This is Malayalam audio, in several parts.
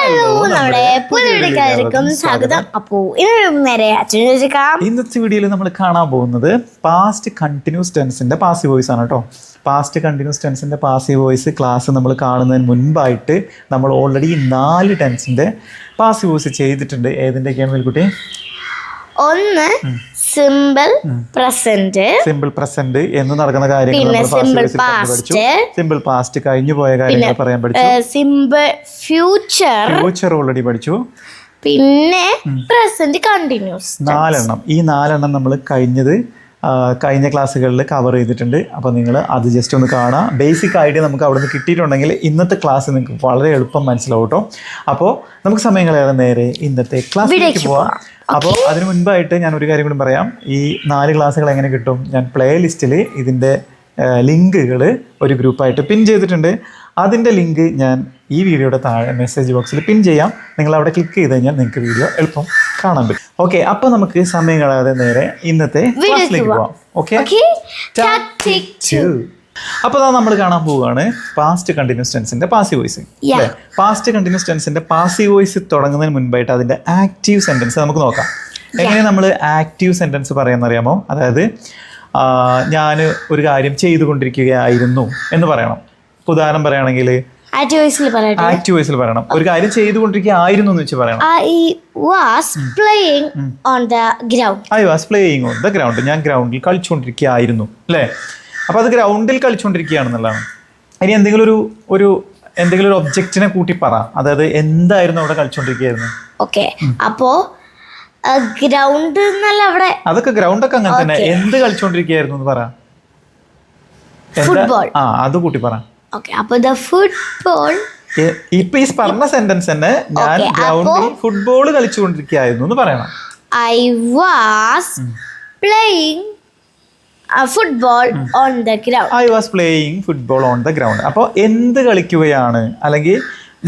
നമ്മുടെ പുതിയ സ്വാഗതം. അപ്പോ നേരെ അച്ഛൻ ചോദിക്കാം. ഇന്നത്തെ വീഡിയോയിൽ നമ്മൾ കാണാൻ പോകുന്നത് പാസ്റ്റ് കണ്ടിന്യൂസ് ടെൻസിന്റെ പാസീവ് വോയിസ് ആണ് കേട്ടോ. പാസ്റ്റ് കണ്ടിന്യൂസ് ടെൻസിന്റെ പാസീവ് വോയിസ് ക്ലാസ് നമ്മൾ കാണുന്നതിന് മുൻപായിട്ട് നമ്മൾ ഓൾറെഡി 4 ടെൻസിന്റെ പാസീവ് വോയിസ് ചെയ്തിട്ടുണ്ട്. ഏതിൻ്റെയൊക്കെയാണ് മേൽക്കുട്ടി? ഒന്ന് സിമ്പിൾ പ്രസന്റ്, സിമ്പിൾ പ്രസന്റ് എന്ന് നടക്കുന്ന കാര്യങ്ങൾ സിമ്പിൾ പാസ്റ്റ് കഴിഞ്ഞു പോയ കാര്യങ്ങൾ പറയാൻ പഠിച്ചു. സിമ്പിൾ ഫ്യൂച്ചർ ഓൾറെഡി പഠിച്ചു. പിന്നെ പ്രസന്റ് കണ്ടിന്യൂസ് 4 എണ്ണം. ഈ 4 എണ്ണം നമ്മൾ കഴിഞ്ഞ ക്ലാസ്സുകളിൽ കവർ ചെയ്തിട്ടുണ്ട്. അപ്പോൾ നിങ്ങൾ അത് ജസ്റ്റ് ഒന്ന് കാണാം. ബേസിക് ഐഡിയ നമുക്ക് അവിടെ നിന്ന് കിട്ടിയിട്ടുണ്ടെങ്കിൽ ഇന്നത്തെ ക്ലാസ് നിങ്ങൾക്ക് വളരെ എളുപ്പം മനസ്സിലാവും കേട്ടോ. അപ്പോൾ നമുക്ക് സമയം കളയാതെ നേരെ ഇന്നത്തെ ക്ലാസ്സിലേക്ക് പോവാം. അപ്പോൾ അതിന് മുൻപായിട്ട് ഞാൻ ഒരു കാര്യം കൂടി പറയാം. ഈ 4 ക്ലാസ്സുകൾ എങ്ങനെ കിട്ടും? ഞാൻ പ്ലേ ലിസ്റ്റിൽ ഇതിൻ്റെ ലിങ്കുകൾ ഒരു ഗ്രൂപ്പായിട്ട് പിൻ ചെയ്തിട്ടുണ്ട്. അതിൻ്റെ ലിങ്ക് ഞാൻ ഈ വീഡിയോയുടെ താഴെ മെസ്സേജ് ബോക്സിൽ പിൻ ചെയ്യാം. നിങ്ങൾ അവിടെ ക്ലിക്ക് ചെയ്ത് കഴിഞ്ഞാൽ നിങ്ങൾക്ക് വീഡിയോ എളുപ്പം കാണാൻ പറ്റും. ഓക്കെ, അപ്പോൾ നമുക്ക് സമയം കളയാതെ നേരെ ഇന്നത്തെ ക്ലാസ്സിലേക്ക് പോവാം. ഓക്കെ, അപ്പോൾ നമ്മൾ കാണാൻ പോവുകയാണ് പാസ്റ്റ് കണ്ടിന്യൂസ് ടെൻസിന്റെ പാസീവ് വോയിസ്. പാസ്റ്റ് കണ്ടിന്യൂസ് ടെൻസിന്റെ പാസീവ് വോയിസ് തുടങ്ങുന്നതിന് മുൻപായിട്ട് അതിന്റെ ആക്റ്റീവ് സെന്റൻസ് നമുക്ക് നോക്കാം. എങ്ങനെ നമ്മൾ ആക്റ്റീവ് സെന്റൻസ് പറയാമെന്നറിയാമോ? അതായത് ഞാൻ ഒരു കാര്യം ചെയ്തുകൊണ്ടിരിക്കുകയായിരുന്നു എന്ന് പറയണം. ഉദാഹരണം പറയുകയാണെങ്കിൽ ആക്റ്റീവ് വോയിസിൽ പറയണം. ഒരു കാര്യം ചെയ്തുകൊണ്ടിരിക്കുകയായിരുന്നു എന്ന് വെച്ച് പറയണം. I was playing on the ground. ഞാൻ ഗ്രൗണ്ടിൽ കളിച്ചുകൊണ്ടിരിക്കുകയായിരുന്നു അല്ലേ? അപ്പോൾ അത് ഗ്രൗണ്ടിൽ കളിച്ചുകൊണ്ടിരിക്കുകയാണെന്നുള്ളതാണ്. ഇനി എന്തെങ്കിലും ഒരു ഒബ്ജക്റ്റിനെ കൂട്ടി പറ. അതായത് എന്തായിരുന്നു അവിടെ കളിച്ചുകൊണ്ടിരിക്കുകയായിരുന്നു? ഓക്കെ, അപ്പോ ഗ്രൗണ്ട് എന്നല്ല അവിടെ. അതൊക്കെ ഗ്രൗണ്ടൊക്കെ അങ്ങനെ തന്നെ. എന്ത് കളിച്ചുകൊണ്ടിരിക്കുകയായിരുന്നു എന്ന് പറ. ഫുട്ബോൾ. അത് കൂട്ടി പറ. ഓക്കെ, അപ്പൊ ദ ഫുട്ബോൾ. ഇപ്പൊ ഈ പറഞ്ഞ സെന്റൻസ് തന്നെ ഞാൻ ഗ്രൗണ്ടിൽ ഫുട്ബോൾ കളിച്ചുകൊണ്ടിരിക്കുകയായിരുന്നു എന്ന് പറയണം. I was playing football on the ground. I was playing football on the ground. അപ്പോൾ എന്ത് കളിക്കുകയാണ്, അല്ലെങ്കിൽ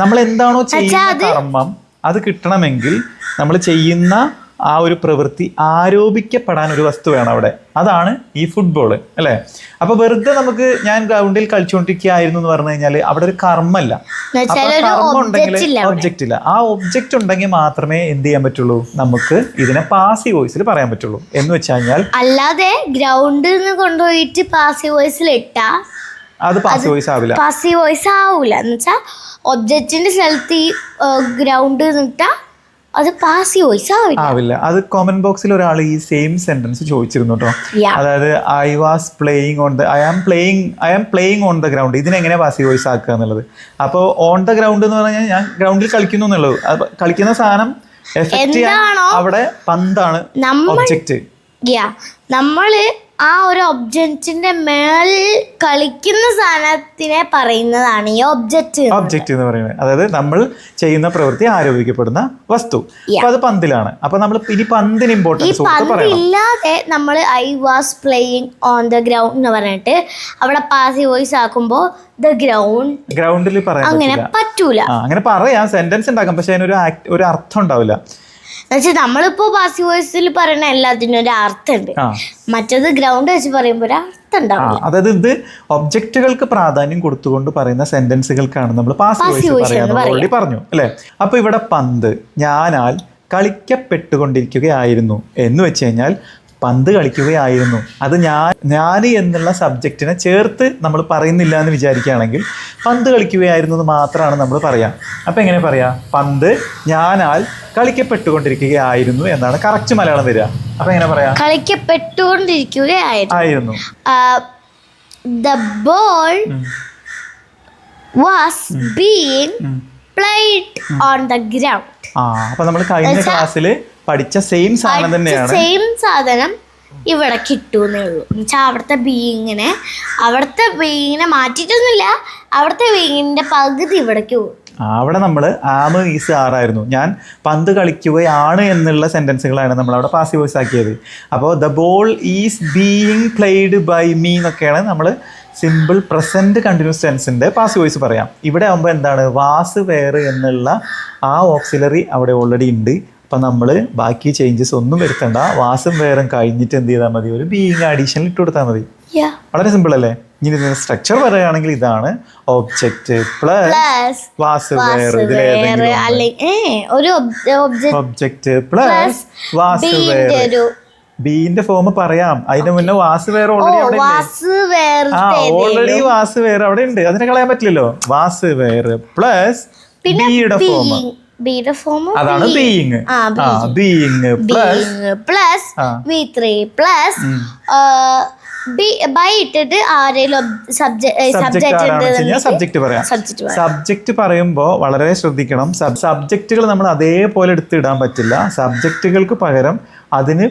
നമ്മൾ എന്താണോ ചെയ്യുന്ന കർമ്മം അത് കിട്ടണമെങ്കിൽ നമ്മൾ ചെയ്യുന്ന ആ ഒരു പ്രവൃത്തി ആരോപിക്കപ്പെടാൻ ഒരു വസ്തു വേണം അവിടെ. അതാണ് ഈ ഫുട്ബോൾ അല്ലേ? അപ്പൊ വെറുതെ നമുക്ക് ഞാൻ ഗ്രൗണ്ടിൽ കളിച്ചുകൊണ്ടിരിക്കുകയായിരുന്നു എന്ന് പറഞ്ഞു കഴിഞ്ഞാൽ അവിടെ ഒരു കർമ്മല്ല. ഒബ്ജക്റ്റ് ഇല്ല. ആ ഒബ്ജക്റ്റ് ഉണ്ടെങ്കിൽ മാത്രമേ എന്ത് ചെയ്യാൻ പറ്റുള്ളൂ? നമുക്ക് ഇതിനെ പാസീവ് വോയിസിൽ പറയാൻ പറ്റുള്ളൂ. എന്ന് വെച്ച് കഴിഞ്ഞാൽ അല്ലാതെ ഗ്രൗണ്ടിൽ നിന്ന് കൊണ്ടുപോയിട്ട് പാസീവ് വോയിസിൽ ഇട്ടാ അത് പാസീവ് വോയിസ് ആവില്ല. പാസീവ് വോയിസ് ആവൂല. എന്ന് വെച്ചാൽ ഒബ്ജക്റ്റിന്റെ സ്ഥലത്ത് ഈ ഗ്രൗണ്ട് നിന്നിട്ടാ അത് പാസീവ് വോയിസ് ആവില്ല. അത് കോമന്റ് ബോക്സിൽ ഒരാൾ ഈ സെയിം സെന്റൻസ് ചോദിച്ചിരുന്നു കേട്ടോ. അതായത് I am playing on the ground. ഇതിനെങ്ങനെ പാസീവ് വോയിസ് ആക്കുക എന്നുള്ളത്. അപ്പോൾ ഓൺ ദ ഗ്രൗണ്ട് എന്ന് പറഞ്ഞാൽ ഞാൻ ഗ്രൗണ്ടിൽ കളിക്കുന്നു എന്നുള്ളത്. കളിക്കുന്ന സാധനം എഫക്റ്റ് അവിടെ പന്താണ് ഒബ്ജക്റ്റ്. നമ്മള് ആ ഒരു ഒബ്ജക്റ്റിന്റെ മേളിൽ കളിക്കുന്ന സാധനത്തിനെ പറയുന്നതാണ് ഈ ഒബ്ജക്റ്റ് എന്ന് പറയുന്നത്. അതായത് നമ്മൾ ചെയ്യുന്ന പ്രവൃത്തി ആരോപിക്കപ്പെടുന്ന വസ്തു. അപ്പൊ അത് പന്തിലാണ്. അപ്പൊ നമ്മൾ ഇനി പന്തിന് ഇമ്പോർട്ടൻസ് ഇല്ലാതെ നമ്മൾ I was playing on the ground എന്ന് പറഞ്ഞിട്ട് അവിടെ പാസീവ് വോയിസ് ആക്കുമ്പോ ഗ്രൗണ്ടിൽ പറയാൻ അങ്ങനെ പറ്റൂല. അങ്ങനെ പറയാം, സെന്റൻസ് ഉണ്ടാക്കാം, പക്ഷെ അതിനൊരു ഒരു അർത്ഥം ഉണ്ടാവില്ല. എന്നുവെച്ചാൽ നമ്മളിപ്പോ പാസീവ് വോയിസിൽ പറയുന്ന എല്ലാത്തിനും ഒരു അർത്ഥമുണ്ട്. മറ്റത് ഗ്രൗണ്ട് വെച്ച് പറയുമ്പോൾ ഒരു അർത്ഥം ഉണ്ടാവും. അതായത് ഇത് ഒബ്ജക്റ്റുകൾക്ക് പ്രാധാന്യം കൊടുത്തുകൊണ്ട് പറയുന്ന സെന്റൻസുകൾക്കാണ് നമ്മൾ പാസീവ് വോയിസ് പറയാന്ന് ഓൾറെഡി പറഞ്ഞു അല്ലേ? അപ്പൊ ഇവിടെ പന്ത് ഞാനാൽ കളിക്കപ്പെട്ടുകൊണ്ടിരിക്കുകയായിരുന്നു എന്ന് വെച്ച് കഴിഞ്ഞാൽ പന്ത് കളിക്കുകയായിരുന്നു. അത് ഞാൻ എന്നുള്ള സബ്ജക്റ്റിനെ ചേർത്ത് നമ്മൾ പറയുന്നില്ല എന്ന് വിചാരിക്കുകയാണെങ്കിൽ പന്ത് കളിക്കുകയായിരുന്നു എന്ന് മാത്രമാണ് നമ്മൾ പറയാം. അപ്പം എങ്ങനെ പറയാം? പന്ത് ഞാനാൽ കളിക്കപ്പെട്ടുകൊണ്ടിരിക്കുകയായിരുന്നു എന്നാണ് കറക്റ്റ് മലയാളം വരിക. അപ്പം എങ്ങനെ പറയാം? കളിക്കപ്പെട്ടുകൊണ്ടിരിക്കുകയായിരുന്നു. The ball was being played on the ground. അപ്പൊ നമ്മൾ കഴിഞ്ഞ ക്ലാസ്സിൽ പഠിച്ച സെയിം സാധനം തന്നെയാണ്. സെയിം സാധനം ഇവിടെ കിട്ടുന്നേ ഉള്ളൂ. എന്നുവെച്ചാൽ അവിടുത്തെ ബീയിങ്ങിനെ മാറ്റിയിട്ടൊന്നുമില്ല. അവിടുത്തെ ബീയിങ്ങിന്റെ പകുതി ഇവിടേക്ക് പോകും. അവിടെ നമ്മൾ ആം ഈസ് ആറായിരുന്നു. ഞാൻ പന്ത് കളിക്കുകയാണ് എന്നുള്ള സെന്റൻസുകളാണ് നമ്മൾ അവിടെ പാസീവ് വോയിസ് ആക്കിയത്. അപ്പോൾ the ball is being played by me എന്നൊക്കെയാണ് നമ്മൾ സിമ്പിൾ പ്രസന്റ് കണ്ടിന്യൂസ് ടെൻസിന്റെ പാസീവ് വോയിസ് പറയാം. ഇവിടെ ആകുമ്പോൾ എന്താണ്? വാസ് വെയർ എന്നുള്ള ആ ഓക്സിലറി അവിടെ ഓൾറെഡി ഉണ്ട്. അപ്പം നമ്മൾ ബാക്കി ചേഞ്ചസ് ഒന്നും വരുത്തണ്ട. വാസും വേറും കഴിഞ്ഞിട്ട് എന്ത് ചെയ്താൽ മതി? ഒരു ബീയിങ് അഡീഷണൽ ഇട്ട് കൊടുത്താൽ മതി. വളരെ സിമ്പിൾ അല്ലേ? ഇനി ഇതിന്റെ സ്ട്രക്ചർ പറയുകയാണെങ്കിൽ ഇതാണ് object plus plus was were. ഒരു ഒബ്ജക്റ്റ് പ്ലസ് വാസ് വേർ. ഒരു ബീന്റെ ഫോം പറയാം. അതിന്റെ മുന്നേ വാസ് വേർ ഓൾറെഡി അവിടെ was were already was were അവിടെ ഉണ്ട്. അതിനെ കളയാൻ പറ്റില്ലല്ലോ. വാസ് വേർ പ്ലസ് ബിയുടെ ഫോം, ബിയുടെ ഫോം അതാണ് being. Being plus V3 plus by ഇട്ടിട്ട് ആരെങ്കിലും സബ്ജക്റ്റ് പറയാം. സബ്ജക്റ്റ് പറയുമ്പോൾ വളരെ ശ്രദ്ധിക്കണം. സബ്ജക്റ്റുകൾ നമ്മൾ അതേപോലെ എടുത്ത് ഇടാൻ പറ്റില്ല. സബ്ജക്റ്റുകൾക്ക് പകരം അതിന്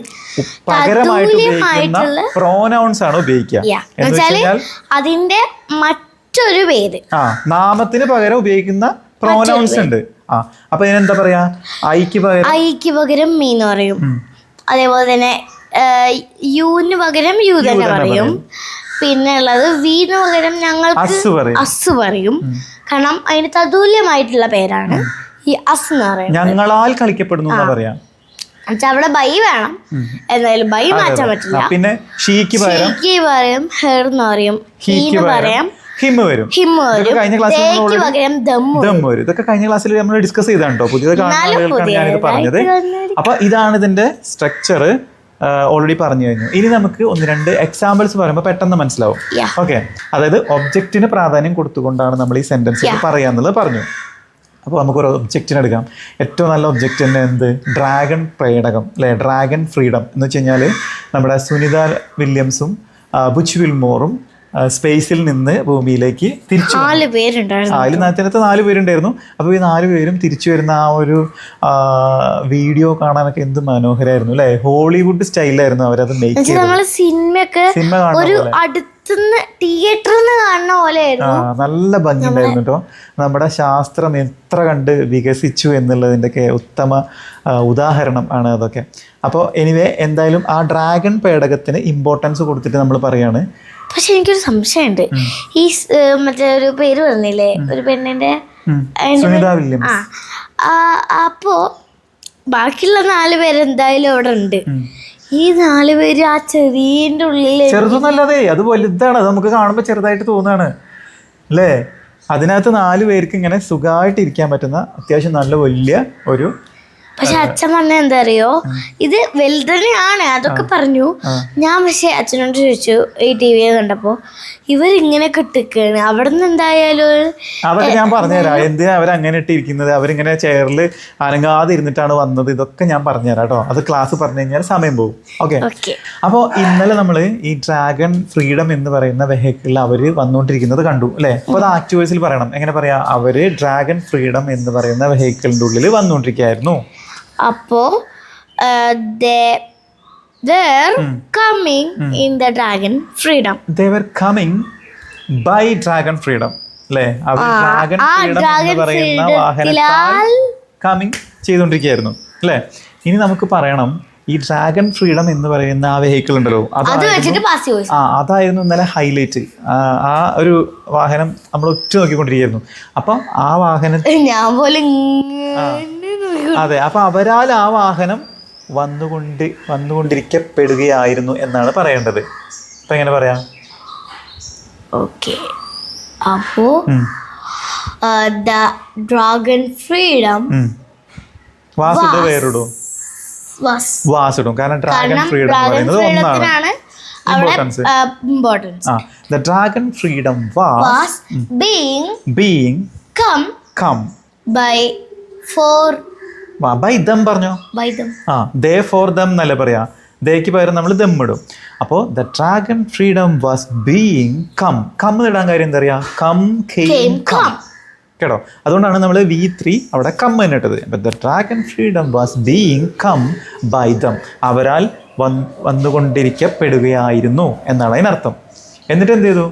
പകരമായിട്ട് ഉപയോഗിക്കുന്ന പ്രോനൗൺസ് ആണ് ഉപയോഗിക്കുക. എന്ന് വെച്ചാൽ അതിന്റെ മറ്റൊരു പേര്, നാമത്തിന് പകരം ഉപയോഗിക്കുന്ന പ്രോനൗൺസ് ഉണ്ട്. അപ്പൊ ഇതിനെന്താ പറയാ? ഐക്ക് പകരം മീ എന്ന് പറയും. അതേപോലെ തന്നെ യുന് പകരം യു തന്നെ പറയും. പിന്നെ ഉള്ളത് വിന് പകരം ഞങ്ങൾക്ക് അസ് പറയും. കാരണം അതിന് തതുല്യമായിട്ടുള്ള പേരാണ് ഈ അസ് എന്ന് പറയുന്നത്. ഞങ്ങളാൽ കളിക്കപ്പെടുന്നു എന്നാ പറയാ. അവിടെ ബൈ വേണം, എന്തായാലും ബൈ മാറ്റാൻ പറ്റില്ല. പിന്നെ ഷീക്ക് പകരം ഹെർ എന്ന് പറയും. ഹീന് പറയാം ഹിം വരും. കഴിഞ്ഞ ക്ലാസ്സിൽ ഇതൊക്കെ കഴിഞ്ഞ ക്ലാസ്സിൽ നമ്മൾ ഡിസ്കസ് ചെയ്താണ്ടോ. പുതിയത് കാണുന്ന ആളുകൾക്കാണ് ഞാനിത് പറഞ്ഞത്. അപ്പൊ ഇതാണ് ഇതിന്റെ സ്ട്രക്ചർ. ഓൾറെഡി പറഞ്ഞു കഴിഞ്ഞു. ഇനി നമുക്ക് 1-2 എക്സാമ്പിൾസ് പറയുമ്പോൾ പെട്ടെന്ന് മനസ്സിലാവും. ഓക്കെ, അതായത് ഒബ്ജക്റ്റിന് പ്രാധാന്യം കൊടുത്തുകൊണ്ടാണ് നമ്മൾ ഈ സെന്റൻസ് പറയാന്നുള്ളത് പറഞ്ഞു. അപ്പോൾ നമുക്കൊരു ഒബ്ജക്റ്റിന് എടുക്കാം. ഏറ്റവും നല്ല ഒബ്ജക്റ്റ് തന്നെ എന്ത്? ഡ്രാഗൺ പേടകം അല്ലെ, ഡ്രാഗൺ ഫ്രീഡം എന്ന് വെച്ച് കഴിഞ്ഞാൽ നമ്മുടെ സുനിത വില്യംസും ബുച്ച് വിൽമോറും സ്പേസിൽ നിന്ന് ഭൂമിയിലേക്ക് തിരിച്ചു. 4 പേരുണ്ടായിരുന്നു. അതിനകത്ത് 4 പേരുണ്ടായിരുന്നു. അപ്പോൾ ഈ 4 പേരും തിരിച്ചു വരുന്ന ആ ഒരു വീഡിയോ കാണാനൊക്കെ എന്ത് മനോഹരമായിരുന്നു അല്ലെ. ഹോളിവുഡ് സ്റ്റൈലായിരുന്നു അവരത് മേക്ക് ചെയ്തത്. സിനിമ കാണുന്ന തിയേറ്ററിൽ കാണുന്ന പോലെ നല്ല ഭംഗിയുണ്ടായിരുന്നു കേട്ടോ. നമ്മുടെ ശാസ്ത്രം എത്ര കണ്ട് വികസിച്ചു എന്നുള്ളതിൻ്റെയൊക്കെ ഉത്തമ ഉദാഹരണം ആണ് അതൊക്കെ. അപ്പോൾ എനിവേ എന്തായാലും ആ ഡ്രാഗൺ പേടകത്തിന് ഇമ്പോർട്ടൻസ് കൊടുത്തിട്ട് നമ്മൾ പറയാണ്. പക്ഷെ എനിക്കൊരു സംശയമുണ്ട്. ഈ മറ്റേ ഒരു പേര് പറഞ്ഞില്ലേ, ഒരു പെണ്ണിന്റെ സുനിത വില്യംസ്. അപ്പോ ബാക്കിയുള്ള 4 പേര് എന്തായാലും അവിടെ ഉണ്ട്. ഈ 4 പേര് ആ ചെറിയന്റെ ഉള്ളിൽ ചെറുതൊന്നല്ലാതെ അത് വലുതാണ്. അത് നമുക്ക് കാണുമ്പോൾ ചെറുതായിട്ട് തോന്നുകയാണ് അല്ലേ. അതിനകത്ത് 4 പേർക്ക് ഇങ്ങനെ സുഖമായിട്ട് ഇരിക്കാൻ പറ്റുന്ന അത്യാവശ്യം നല്ല വലിയ ഒരു. പക്ഷെ അച്ഛൻ പറഞ്ഞ എന്താ അറിയോ, ഇത് വലുതന്നെയാണ് അതൊക്കെ പറഞ്ഞു. ഞാൻ പക്ഷെ അച്ഛനോട് ചോദിച്ചു ഈ ടി വി കണ്ടപ്പോ ഇവരിങ്ങനെയൊക്കെ ഇട്ടിക്കാണ് അവിടെ നിന്ന് എന്തായാലും. അതൊക്കെ ഞാൻ പറഞ്ഞുതരാം എന്തിനാ അവരങ്ങനെ ഇട്ടിരിക്കുന്നത്. അവരിങ്ങനെ ചെയറിൽ അനങ്ങാതെ ഇരുന്നിട്ടാണ് വന്നത്. ഇതൊക്കെ ഞാൻ പറഞ്ഞുതരാം കേട്ടോ. അത് ക്ലാസ് പറഞ്ഞു കഴിഞ്ഞാൽ സമയം പോകും. ഓക്കെ. അപ്പോൾ ഇന്നലെ നമ്മൾ ഈ ഡ്രാഗൺ ഫ്രീഡം എന്ന് പറയുന്ന വെഹിക്കിളിൽ അവർ വന്നുകൊണ്ടിരിക്കുന്നത് കണ്ടു അല്ലേ. അപ്പോൾ അത് ആക്റ്റീവ് വോയിസിൽ പറയണം. എങ്ങനെ പറയാ? അവര് ഡ്രാഗൺ ഫ്രീഡം എന്ന് പറയുന്ന വെഹിക്കിളിന്റെ ഉള്ളിൽ വന്നുകൊണ്ടിരിക്കുകയായിരുന്നു. അപ്പോ they're coming in the dragon freedom. They were coming by dragon freedom അല്ലേ. അവർ ഡ്രാഗൺ ഫ്രീഡം എന്ന് പറയുന്ന വാഹനത്താൽ കമ്മിങ് ചെയ്തുകൊണ്ടിരിക്കുകയായിരുന്നു അല്ലേ. ഇനി നമുക്ക് പറയണം ഈ ഡ്രാഗൺ ഫ്രീഡം എന്ന് പറയുന്ന ആ വെഹിക്കിൾ ഉണ്ടല്ലോ, അതായിരുന്നു ഇന്നലെ ഹൈലൈറ്റ്. ആ ഒരു വാഹനം നമ്മൾ ഒറ്റ നോക്കിക്കൊണ്ടിരിക്കുകയായിരുന്നു. അപ്പം ആ വാഹനം അതെ, അപ്പൊ അവരാൽ ആ വാഹനം വന്നുകൊണ്ടിരിക്കപ്പെടുകയായിരുന്നു എന്നാണ് പറയേണ്ടത്. അപ്പൊ എങ്ങനെ പറയാം? ഓക്കെ, അപ്പോ ഡ്രാഗൺ ഫ്രീഡം വാസിടും. കാരണം ഡ്രാഗൺ ഫ്രീഡം എന്ന് പറയുന്നത് ഒന്നാണ് importance. The dragon freedom was being come by them പറഞ്ഞോ. they for them എന്നല്ല പറയാ. ദേക്ക് പകരം നമ്മൾ ദം ഇടും. അപ്പോൾ the dragon freedom was being come ഇടാൻ കാര്യം എന്താ പറയാ? came കേട്ടോ. അതുകൊണ്ടാണ് നമ്മൾ V3 അവിടെ കം തന്നെ ഇട്ടത്. The dragon freedom was being come by them. അവരാൽ വന്നുകൊണ്ടിരിക്കപ്പെടുകയായിരുന്നു എന്നാണ് അതിനർത്ഥം. എന്നിട്ട് എന്ത് ചെയ്തു?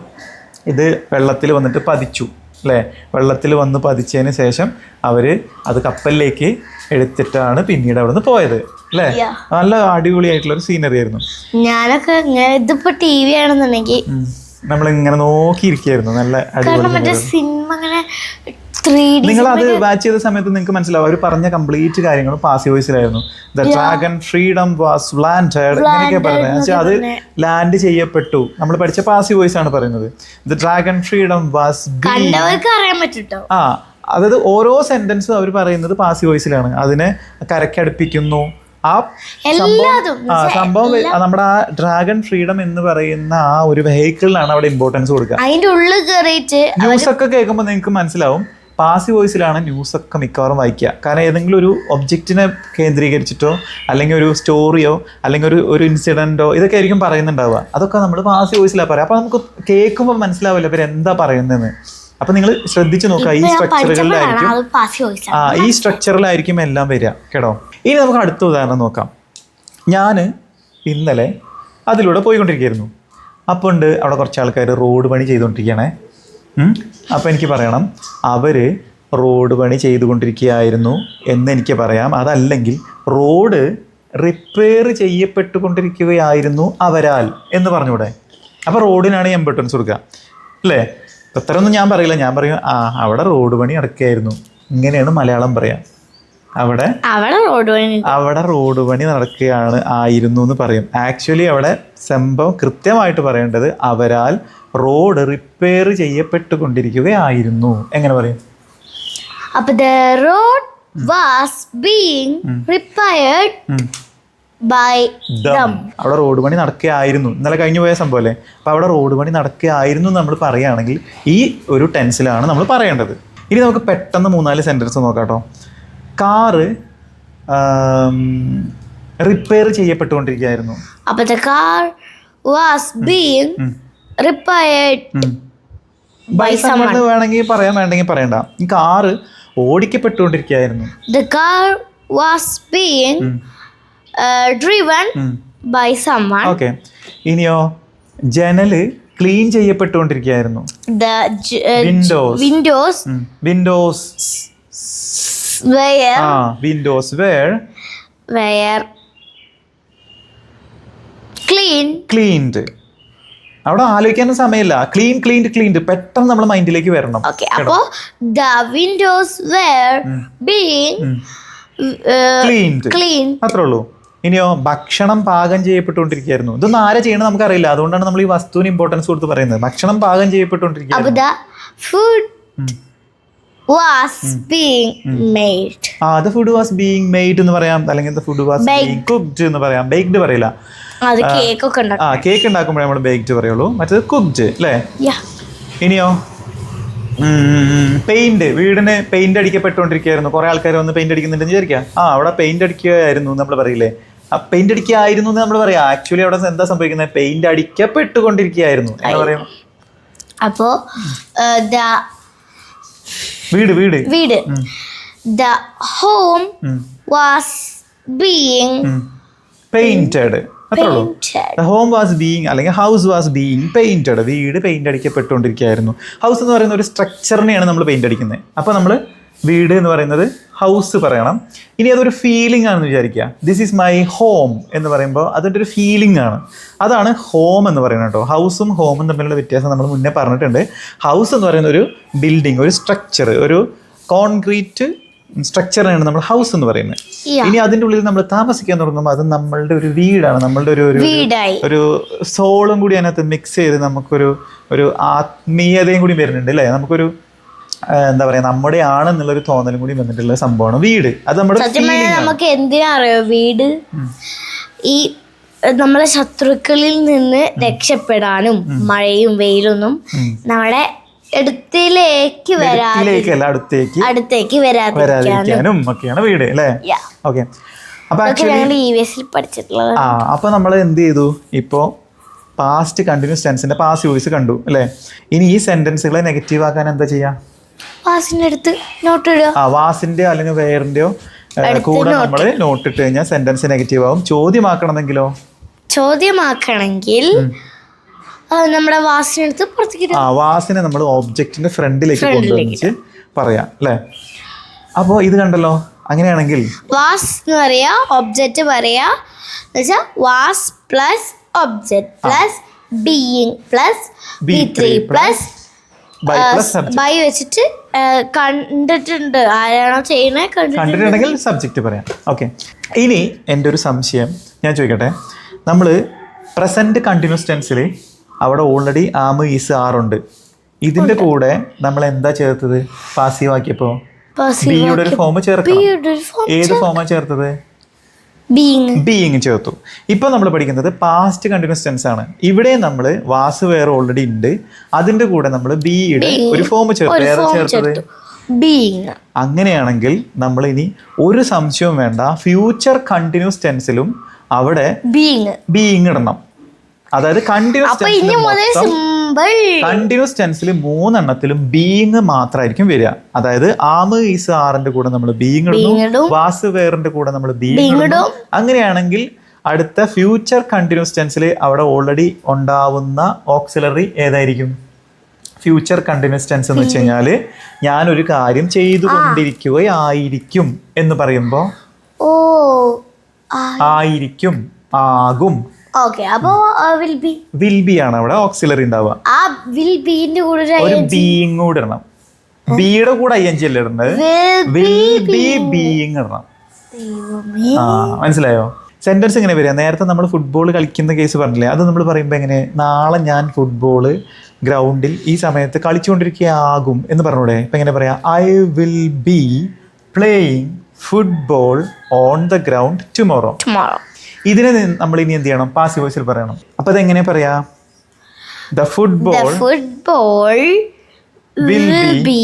ഇത് വെള്ളത്തിൽ വന്നിട്ട് പതിച്ചു അല്ലേ. വെള്ളത്തിൽ വന്ന് പതിച്ചതിന് ശേഷം അവര് അത് കപ്പലിലേക്ക് എടുത്തിട്ടാണ് പിന്നീട് അവിടെ നിന്ന് പോയത് അല്ലേ. നല്ല അടിപൊളിയായിട്ടുള്ള ഒരു സീനറി ആയിരുന്നു. ഞാനൊക്കെ ഇതിപ്പോ ടി വി ആണെന്നുണ്ടെങ്കിൽ നമ്മളിങ്ങനെ നോക്കിയിരിക്കുകയായിരുന്നു. നല്ല കാരണം മറ്റേ അടിപൊളി. സിനിമ അങ്ങനെ 3D നിങ്ങൾ അത് വാച്ച് ചെയ്ത സമയത്ത് നിങ്ങൾക്ക് മനസ്സിലാവും അവർ പറഞ്ഞ കംപ്ലീറ്റ് കാര്യങ്ങളും പാസീവ് വോയിസിലായിരുന്നു. The dragon freedom was landed ഇങ്ങനെയൊക്കെ പറയുന്നത്. വെച്ചാൽ അത് ലാൻഡ് ചെയ്യപ്പെട്ടു. നമ്മൾ പഠിച്ച പാസീവ് വോയിസ് ആണ് പറയുന്നത്. ദ ഡ്രാഗൺ ഫ്രീഡം വാസ് കണ്ടവർക്ക് അറിയാൻ പറ്റുട്ടോ. ആ അതായത് ഓരോ സെന്റൻസും അവർ പറയുന്നത് പാസീവ് വോയിസിലാണ്. അതിനെ കരക്കടുപ്പിക്കുന്നു. ആ സംഭവം നമ്മുടെ ആ ഡ്രാഗൺ ഫ്രീഡം എന്ന് പറയുന്ന ആ ഒരു വെഹിക്കിളിനാണ് അവിടെ ഇമ്പോർട്ടൻസ് കൊടുക്കുക. അതിന്റെ ഉള്ളിൽ കയറിയിട്ട് ന്യൂസ് ഒക്കെ കേൾക്കുമ്പോൾ നിങ്ങൾക്ക് മനസ്സിലാവും പാസീവ് വോയിസിലാണ് ന്യൂസ് ഒക്കെ മിക്കവാറും വായിക്കുക. കാരണം ഏതെങ്കിലും ഒരു ഒബ്ജക്റ്റിനെ കേന്ദ്രീകരിച്ചിട്ടോ അല്ലെങ്കിൽ ഒരു സ്റ്റോറിയോ അല്ലെങ്കിൽ ഒരു ഇൻസിഡൻറ്റോ ഇതൊക്കെ ആയിരിക്കും പറയുന്നുണ്ടാവുക. അതൊക്കെ നമ്മൾ പാസീവ് വോയിസിലാണ് പറയുക. അപ്പോൾ നമുക്ക് കേൾക്കുമ്പോൾ മനസ്സിലാവില്ല ഇവർ എന്താ പറയുന്നതെന്ന്. അപ്പൊ നിങ്ങൾ ശ്രദ്ധിച്ചു നോക്കുക, ഈ സ്ട്രക്ചറിലായിരിക്കും എല്ലാം വരിക കേട്ടോ. ഇനി നമുക്ക് അടുത്ത ഉദാഹരണം നോക്കാം. ഞാൻ ഇന്നലെ അതിലൂടെ പോയിക്കൊണ്ടിരിക്കുകയായിരുന്നു. അപ്പോൾ ഉണ്ട് അവിടെ കുറച്ച് ആൾക്കാർ റോഡ് പണി ചെയ്തുകൊണ്ടിരിക്കുകയാണേ. അപ്പോൾ എനിക്ക് പറയണം അവർ റോഡ് പണി ചെയ്തുകൊണ്ടിരിക്കുകയായിരുന്നു എന്ന് എനിക്ക് പറയാം. അതല്ലെങ്കിൽ റോഡ് റിപ്പയർ ചെയ്യപ്പെട്ടുകൊണ്ടിരിക്കുകയായിരുന്നു അവരാൽ എന്ന് പറഞ്ഞൂടെ. അപ്പോൾ റോഡിനാണ് ഇമ്പോർട്ടൻസ് കൊടുക്കുക അല്ലേ. അത്രയൊന്നും ഞാൻ പറയില്ല. ഞാൻ പറയും അവിടെ റോഡ് പണി നടക്കുകയായിരുന്നു. ഇങ്ങനെയാണ് മലയാളം പറയാം. അവിടെ റോഡ് പണി നടക്കുകയാണ് ആയിരുന്നു എന്ന് പറയും. ആക്ച്വലി അവിടെ സംഭവം കൃത്യമായിട്ട് പറയേണ്ടത് അവരാൽ റോഡ് റിപ്പയർ ചെയ്യപ്പെട്ടുകൊണ്ടിരിക്കുകയായിരുന്നു. എങ്ങനെ പറയും? അപ്പോൾ the road was being repaired by them. അവിടെ റോഡ് പണി നടക്കുകയായിരുന്നു. ഇന്നലെ കഴിഞ്ഞു പോയ സംഭവം അല്ലേ. അപ്പോൾ അവിടെ റോഡ് പണി നടക്കുകയായിരുന്നു നമ്മൾ പറയുകയാണെങ്കിൽ ഈ ഒരു ടെൻസിലാണ് നമ്മൾ പറയേണ്ടത്. ഇനി നമുക്ക് പെട്ടെന്ന് 3-4 സെൻറ്റൻസ് നോക്കാം കേട്ടോ. കാറ് റിപ്പയർ ചെയ്യപ്പെട്ടുകൊണ്ടിരിക്കുകയായിരുന്നു. അപ്പോൾ the car was being repaired by someone. വേണമെങ്കിൽ പറയാം, വേണ്ടെങ്കിൽ പറയണ്ട. ഈ കാറ് ഓടിക്കപ്പെട്ടുകൊണ്ടിരിക്കുകയായിരുന്നു. The car was being driven by someone. Okay. ഇനിയോ ജനല് ക്ലീൻ ചെയ്യപ്പെട്ടുകൊണ്ടിരിക്കുകയായിരുന്നു. The windows were cleaned. അവിടെ ആലോചിക്കാനും സമയമില്ല. ക്ലീൻഡ് പെട്ടെന്ന് നമ്മുടെ മൈൻഡിലേക്ക് വരണം. അപ്പോൾ the windows were being cleaned. അത്രേ ഉള്ളൂ. ഇനിയോ ഭക്ഷണം പാകം ചെയ്യപ്പെട്ടുകൊണ്ടിരിക്കുകയായിരുന്നു. ഇതൊന്നും ആരാ ചെയ്യണമെന്ന് നമുക്കറിയില്ല. അതുകൊണ്ടാണ് നമ്മൾ ഈ വസ്തുവിന് ഇമ്പോർട്ടൻസ് കൊടുത്ത് പറയുന്നത്. ഭക്ഷണം പാകം ചെയ്യപ്പെട്ടുകൊണ്ടിരിക്കുകയായിരുന്നു. the food was being made. the food was being made എന്ന് പറയാം. അല്ലെങ്കിൽ the food was being cooked എന്ന് പറയാം. baked പറയില്ല. അത് കേക്ക് ഉണ്ടാക്കുമ്പോഴേ നമ്മൾ baked പറയുള്ളൂ. മറ്റേത് cooked അല്ലേ. ഇനിയോ പെയിന്റ്, വീടിന് പെയിന്റ് അടിക്കപ്പെട്ടുകൊണ്ടിരിക്കുകയായിരുന്നു. കുറെ ആൾക്കാർ വന്ന് പെയിന്റ് അടിക്കുന്നുണ്ടെന്ന് വിചാരിക്കാം. അവിടെ പെയിന്റ് അടിക്കുകയായിരുന്നു നമ്മൾ പറയില്ലേ. പെയിന്റ് അടിക്കുകയായിരുന്നു എന്ന് നമ്മൾ പറയാം. ആക്ച്വലി അവിടെ എന്താ സംഭവിക്കുന്നത്? പെയിന്റ് അടിക്കപ്പെട്ടുകൊണ്ടിരിക്കുകയായിരുന്നു എന്ന് പറയും. അപ്പോ വീട് the home was being painted. അത്രേ ഉള്ളൂ. The home was being അല്ലെങ്കിൽ house was being painted. വീട് പെയിന്റ് അടിക്കപ്പെട്ടുകൊണ്ടിരിക്കുകയായിരുന്നു. ഹൗസ് എന്ന് പറയുന്ന ഒരു സ്ട്രക്ചറിനെയാണ് നമ്മൾ പെയിന്റ് അടിക്കുന്നത്. അപ്പോൾ നമ്മൾ വീട് എന്ന് പറയുന്നത് ഹൗസ് പറയണം. ഇനി അതൊരു ഫീലിംഗ് ആണെന്ന് വിചാരിക്കുക. ദിസ് ഈസ് മൈ ഹോം എന്ന് പറയുമ്പോൾ അതിൻ്റെ ഒരു ഫീലിംഗ് ആണ്. അതാണ് ഹോം എന്ന് പറയുന്നത് കേട്ടോ. ഹൗസും ഹോമും തമ്മിലുള്ള വ്യത്യാസം നമ്മൾ മുന്നേ പറഞ്ഞിട്ടുണ്ട്. ഹൗസ് എന്ന് പറയുന്ന ഒരു ബിൽഡിംഗ്, ഒരു സ്ട്രക്ചർ, ഒരു കോൺക്രീറ്റ് സ്ട്രക്ചറാണ് നമ്മൾ ഹൗസ് എന്ന് പറയുന്നത്. ഇനി അതിൻ്റെ ഉള്ളിൽ നമ്മൾ താമസിക്കാൻ തുടങ്ങുമ്പോൾ അത് നമ്മളുടെ ഒരു വീടാണ്. നമ്മളുടെ ഒരു സോളും കൂടി അതിനകത്ത് മിക്സ് ചെയ്ത് നമുക്കൊരു ആത്മീയതയും കൂടി വരുന്നുണ്ട് അല്ലേ. നമുക്കൊരു എന്താ പറയാ, നമ്മുടെ ആണെന്നുള്ളൊരു തോന്നലും കൂടി വന്നിട്ടുള്ള സംഭവമാണ് വീട്. അത് നമ്മുടെ നമുക്ക് എന്തിനാ അറിയോ വീട്? ഈ നമ്മളെ ശത്രുക്കളിൽ നിന്ന് രക്ഷപ്പെടാനും മഴയും വെയിലൊന്നും നമ്മുടെ അടുത്തേക്ക് വരാതിരിക്കാനും ഒക്കെയാണ് വീട് അല്ലേ. ഓക്കെ. അപ്പൊ നമ്മൾ എന്ത് ചെയ്തു? ഇപ്പോ പാസ്റ്റ് കണ്ടിന്യൂസ് ടെൻസിന്റെ പാസ്റ്റ് വോയിസ് കണ്ടു അല്ലേ. ഇനി ഈ സെന്റൻസുകളെ നെഗറ്റീവ് ആക്കാൻ എന്താ ചെയ്യാ? വാസിന്റെ അല്ലെങ്കിൽ വേറിന്റെയോ കൂടെ നമ്മൾ നോട്ട് ഇട്ട് കഴിഞ്ഞാൽ സെന്റൻസ് നെഗറ്റീവ് ആവും. ചോദ്യമാക്കണമെങ്കിൽ നമ്മുടെ വാസിനെടുത്ത് വാസിനെ നമ്മൾ ഓബ്ജക്റ്റിന്റെ ഫ്രണ്ടിലേക്ക് കൊണ്ടുവന്നിട്ട് പറയാം അല്ലേ. അപ്പോ ഇത് കണ്ടല്ലോ. അങ്ങനെയാണെങ്കിൽ വാസ് എന്ന് പറയാ, ഒബ്ജക്റ്റ് പറയാ, was plus object plus being plus B3 plus by വെച്ചിട്ട് കണ്ടിട്ടുണ്ട്, ആരാണോ ചെയ്യുന്നത് കണ്ടിട്ടുണ്ടെങ്കിൽ സബ്ജക്റ്റ് പറയാം. ഓക്കെ, ഇനി എൻ്റെ ഒരു സംശയം ഞാൻ ചോദിക്കട്ടെ. നമ്മൾ പ്രസൻറ്റ് കണ്ടിന്യൂസ് ടെൻസിൽ അവിടെ ഓൾറെഡി ആം ഈസ് ആറുണ്ട്. ഇതിൻ്റെ കൂടെ നമ്മൾ എന്താ ചേർത്തത്? പാസീവ് ആക്കിയപ്പോൾ ബിയുടെ ഒരു ഫോം ചേർക്കണം. ഏത് ഫോമാണ് ചേർത്തത്? ബീയിങ് ചേർത്തു. ഇപ്പൊ നമ്മൾ പഠിക്കുന്നത് പാസ്റ്റ് കണ്ടിന്യൂസ് ടെൻസ് ആണ്. ഇവിടെ നമ്മൾ വാസ് വേറെ ഓൾറെഡി ഉണ്ട്, അതിന്റെ കൂടെ നമ്മൾ ബിയുടെ ഒരു ഫോം ചേർത്ത്. ഏറെ ചേർത്തത്? അങ്ങനെയാണെങ്കിൽ നമ്മൾ ഇനി ഒരു സംശയവും വേണ്ട, ഫ്യൂച്ചർ കണ്ടിന്യൂസ് ടെൻസിലും അവിടെ ബീയിങ് ഇടണം. അതായത് കണ്ടിന്യൂസ് ടെൻസിൽ 3 എണ്ണത്തിലും ബീയിങ് മാത്രമായിരിക്കും വരിക. അതായത് ആം ഈസ് ആറിന്റെ കൂടെ നമ്മൾ ബീയിങ് ഇടുന്നു, വാസ് വേറിന്റെ കൂടെ നമ്മൾ ബീയിങ് ഇടുന്നു. അങ്ങനെയാണെങ്കിൽ അടുത്ത ഫ്യൂച്ചർ കണ്ടിന്യൂസ് ടെൻസിൽ അവിടെ ഓൾറെഡി ഉണ്ടാവുന്ന ഓക്സിലറി ഏതായിരിക്കും? ഫ്യൂച്ചർ കണ്ടിന്യൂസ് ടെൻസ് എന്ന് വെച്ച് കഴിഞ്ഞാൽ ഞാനൊരു കാര്യം ചെയ്തുകൊണ്ടിരിക്കുകയായിരിക്കും എന്ന് പറയുമ്പോൾ ആയിരിക്കും, ആകും. വിൽ ബി ആണ് അവിടെ ഓക്സിലറി ഉണ്ടാവുക. ഒരു ബീയിങ് കൂടെ ഇടണം. ബിയുടെ കൂടെ ING അല്ലേ ഇടേണ്ടത്? വിൽ ബി ബീയിങ് ഇടണം. മനസ്സിലായോ? സെന്റൻസ് എങ്ങനെ വരിക? നേരത്തെ നമ്മൾ ഫുട്ബോൾ കളിക്കുന്ന കേസ് പറഞ്ഞില്ലേ, അത് നമ്മൾ പറയുമ്പോൾ എങ്ങനെ? നാളെ ഞാൻ ഫുട്ബോള് ഗ്രൗണ്ടിൽ ഈ സമയത്ത് കളിച്ചുകൊണ്ടിരിക്കുകയാകും എന്ന് പറഞ്ഞൂടെ? ഇപ്പം എങ്ങനെ പറയാം? I will be playing football on the ground tomorrow. ഇതിനെ നമ്മൾ ഇനി എന്ത് ചെയ്യണം? പാസീവ് വോയിസിൽ പറയണം. അപ്പൊ അതെങ്ങനെ പറയാ? The football will be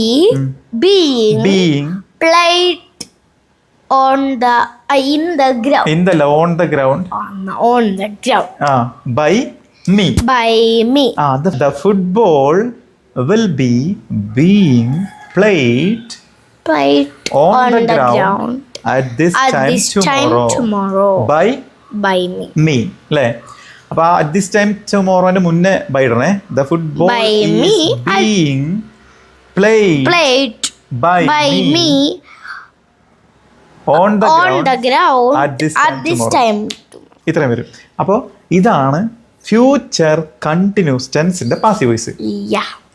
being played on the in the ground by me. The football will be being played on the ground at this time tomorrow by me. അല്ലേ? അപ്പൊ at this time tomorrowന്റെ മുന്നേ ബൈ ഇടണേ. The football is being played by me on the ground at this time. ഇത്രയും വരും. അപ്പോൾ ഇതാണ് ഫ്യൂച്ചർ കണ്ടിന്യൂസ് ടെൻസിന്റെ പാസീവ് വോയിസ്.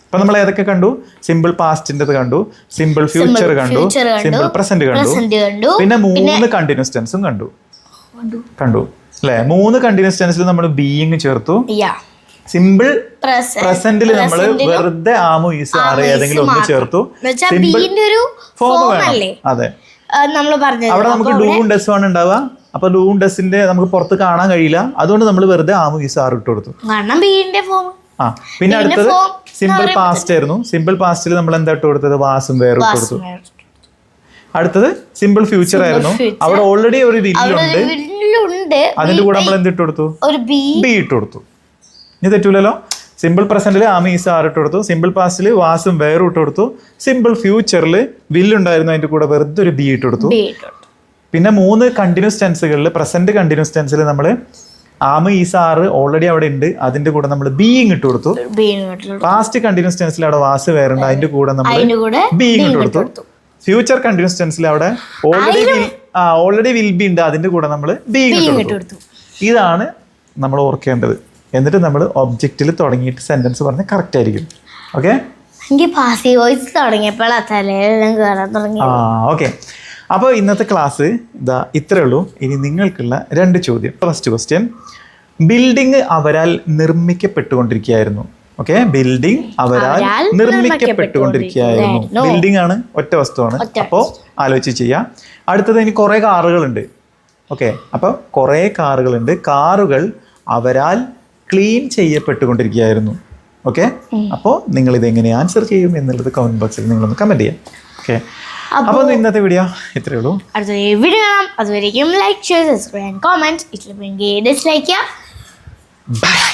അപ്പൊ നമ്മൾ ഏതൊക്കെ കണ്ടു? സിമ്പിൾ പാസ്റ്റിൻ്റെത് കണ്ടു, സിമ്പിൾ ഫ്യൂച്ചർ കണ്ടു, സിമ്പിൾ പ്രസന്റ് കണ്ടു, പിന്നെ 3 കണ്ടിന്യൂസ് ടെൻസും കണ്ടു അല്ലെ? 3 കണ്ടിന്യൂസ് ടെൻസിൽ നമ്മൾ ബീയിങ് ചേർത്തു. സിമ്പിൾ പ്രസന്റിൽ നമ്മൾ വെറുതെ ആമു ഈസ് ആറ് ഏതെങ്കിലും ഒന്ന് ചേർത്തു. സിമ്പിൾ ഫോം വേണം. അതെ, അവിടെ നമുക്ക് ഡൂവും ഡെസും ആണ് ഉണ്ടാവുക. അപ്പൊ ഡൂവും ഡെസിന്റെ നമുക്ക് പുറത്ത് കാണാൻ കഴിയില്ല, അതുകൊണ്ട് നമ്മൾ വെറുതെ ആമു ഈസ് ആറ് ഇട്ട് കൊടുത്തു. പിന്നെ അടുത്തത് സിമ്പിൾ പാസ്റ്റ് ആയിരുന്നു. സിമ്പിൾ പാസ്റ്റിൽ നമ്മൾ എന്താ ഇട്ട് കൊടുത്തത്? വാസും വേറും ഇട്ട് കൊടുത്തു. അടുത്തത് സിമ്പിൾ ഫ്യൂച്ചർ ആയിരുന്നു. അവിടെ ഓൾറെഡി ഒരു വില്ലുണ്ട്, അതിന്റെ കൂടെ നമ്മൾ എന്ത് ഇട്ട് കൊടുത്തു? ബി ഇട്ട് കൊടുത്തു. ഇനി തെറ്റൂലല്ലോ. സിമ്പിൾ പ്രസന്റിൽ ആമി ഈസ് ആറ് ഇട്ട് കൊടുത്തു, സിമ്പിൾ പാസ്റ്റിൽ വാസും വേറും ഇട്ട് കൊടുത്തു, സിമ്പിൾ ഫ്യൂച്ചറിൽ വില്ലുണ്ടായിരുന്നു, അതിന്റെ കൂടെ വെറുതെ ഒരു ബി ഇട്ട് കൊടുത്തു. പിന്നെ 3 കണ്ടിന്യൂസ് ടെൻസുകളിൽ പ്രസന്റ് കണ്ടിന്യൂസ് ടെൻസിൽ നമ്മൾ ആമ ഈസ് ആറ് ഓൾറെഡി അവിടെ ഉണ്ട്, അതിന്റെ കൂടെ നമ്മൾ ബീയിങ് ഇട്ട് കൊടുത്തു. പാസ്റ്റ് കണ്ടിന്യൂസ് ടെൻസിൽ അവിടെ വാസ് വേറുണ്ട്, അതിന്റെ കൂടെ നമ്മൾ ബീയിങ് ഇട്ട് കൊടുത്തു. ഫ്യൂച്ചർ കണ്ടിന്യൂസ് ടെൻസിൽ അവിടെ ഓൾറെഡി വിൽ ബി ഉണ്ട്, അതിന്റെ കൂടെ നമ്മൾ ബീയിങ് ഇട്ട് കൊടുത്തു. ഇതാണ് നമ്മൾ ഓർക്കേണ്ടത്. എന്നിട്ട് നമ്മൾ ഒബ്ജക്റ്റിൽ തുടങ്ങിയിട്ട് സെന്റൻസ് പറഞ്ഞാൽ കറക്റ്റ് ആയിരിക്കും. Okay, okay. അപ്പോൾ ഇന്നത്തെ ക്ലാസ് ഇതാ ഇത്രേ ഉള്ളൂ. ഇനി നിങ്ങൾക്കുള്ള 2 ചോദ്യം. ഫസ്റ്റ് ക്വസ്റ്റ്യൻ, ബിൽഡിംഗ് അവരാൽ നിർമ്മിക്കപ്പെട്ടുകൊണ്ടിരിക്കുകയായിരുന്നു. ഓക്കെ, ബിൽഡിംഗ് അവരാൽ നിർമ്മിക്കപ്പെട്ടുകൊണ്ടിരിക്കുകയായിരുന്നു. ബിൽഡിംഗ് ആണ്, ഒറ്റ വസ്തുവാണ്. അപ്പോൾ ആലോചിച്ച് ചെയ്യാം. അടുത്തത് ഇനി കുറേ കാറുകളുണ്ട്. ഓക്കെ, അപ്പോൾ കുറേ കാറുകളുണ്ട്. കാറുകൾ അവരാൽ ക്ലീൻ ചെയ്യപ്പെട്ടുകൊണ്ടിരിക്കുകയായിരുന്നു. ഓക്കെ, അപ്പോൾ നിങ്ങൾ ഇതെങ്ങനെ ആൻസർ ചെയ്യും എന്നുള്ളത് കമന്റ് ബോക്സിൽ നിങ്ങളൊന്ന് കമന്റ് ചെയ്യാം. ഓക്കെ, അപ്പോൾ ഇന്നത്തെ വീഡിയോ ഇത്രയേ ഉള്ളൂ. അടുത്ത വീഡിയോ കാണാം. അതുവരെയും ലൈക്ക്, ഷെയർ, സബ്സ്ക്രൈബ്, കമന്റ്. ഇഷ്ടമെങ്കിൽ ഡിസ്ലൈക്ക് ചെയ്യാം. ബൈ.